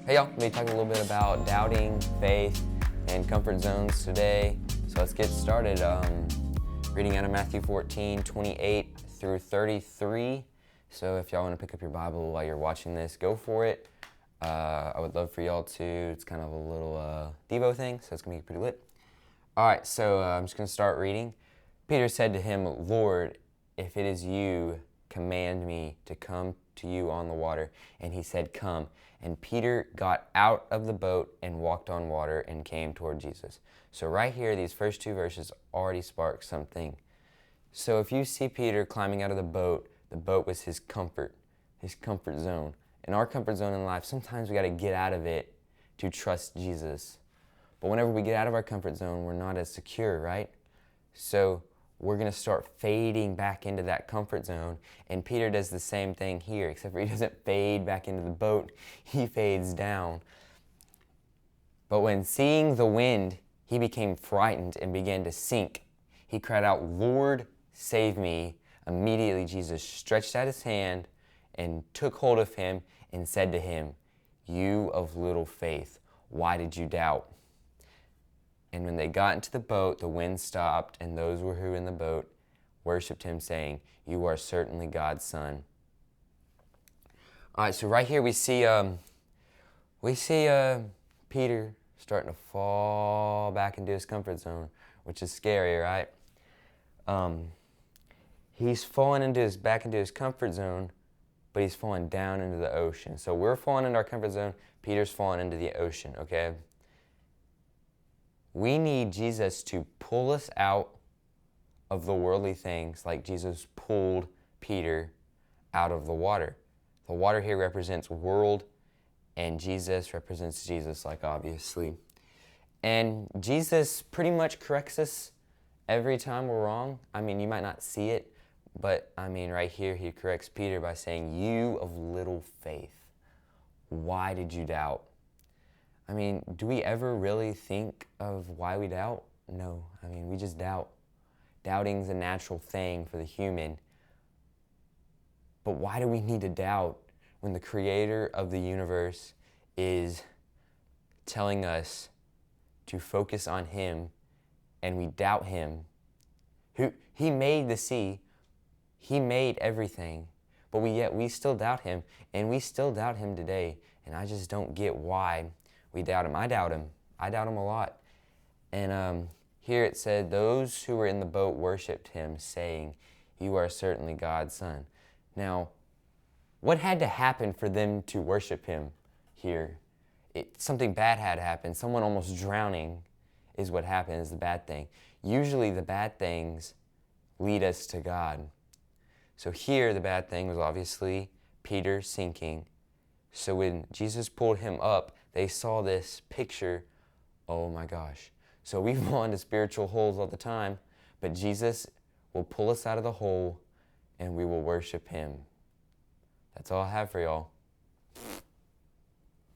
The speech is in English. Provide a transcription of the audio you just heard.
Hey y'all, we'll be talking a little bit about doubting, faith, and comfort zones today. So let's get started. Reading out of Matthew 14, 28 through 33. So if y'all want to pick up your Bible while you're watching this, go for it. I would love for y'all to. It's kind of a little Devo thing, so it's going to be pretty lit. All right, so I'm just going to start reading. Peter said to him, "Lord, if it is you, command me to come to you on the water." And he said, "Come." And Peter got out of the boat and walked on water and came toward Jesus. So right here, these first two verses already spark something. So if you see Peter climbing out of the boat was his comfort zone. In our comfort zone in life, sometimes we got to get out of it to trust Jesus. But whenever we get out of our comfort zone, we're not as secure, right? So we're going to start fading back into that comfort zone. And Peter does the same thing here, except for he doesn't fade back into the boat. He fades down. But when seeing the wind, he became frightened and began to sink. He cried out, "Lord, save me." Immediately Jesus stretched out his hand and took hold of him and said to him, "You of little faith, why did you doubt?" And when they got into the boat, the wind stopped, and those who were in the boat worshipped him, saying, "You are certainly God's Son." All right, so right here we see Peter starting to fall back into his comfort zone, which is scary, right? He's falling back into his comfort zone, but he's falling down into the ocean. So we're falling into our comfort zone. Peter's falling into the ocean, okay? We need Jesus to pull us out of the worldly things like Jesus pulled Peter out of the water. The water here represents world, and Jesus represents Jesus, like obviously. And Jesus pretty much corrects us every time we're wrong. I mean, you might not see it, but I mean, right here, he corrects Peter by saying, "You of little faith, why did you doubt?" I mean, do we ever really think of why we doubt? No. I mean, we just doubt. Doubting's a natural thing for the human. But why do we need to doubt when the creator of the universe is telling us to focus on him and we doubt him? He made the sea. He made everything. But yet we still doubt him, and we still doubt him today. And I just don't get why we doubt him. I doubt him. I doubt him a lot. And here it said, those who were in the boat worshipped him, saying, "You are certainly God's Son." Now, what had to happen for them to worship him here? Something bad had happened. Someone almost drowning is what happened, is the bad thing. Usually the bad things lead us to God. So here the bad thing was obviously Peter sinking. So when Jesus pulled him up, they saw this picture. Oh my gosh. So we fall into spiritual holes all the time, but Jesus will pull us out of the hole and we will worship him. That's all I have for y'all.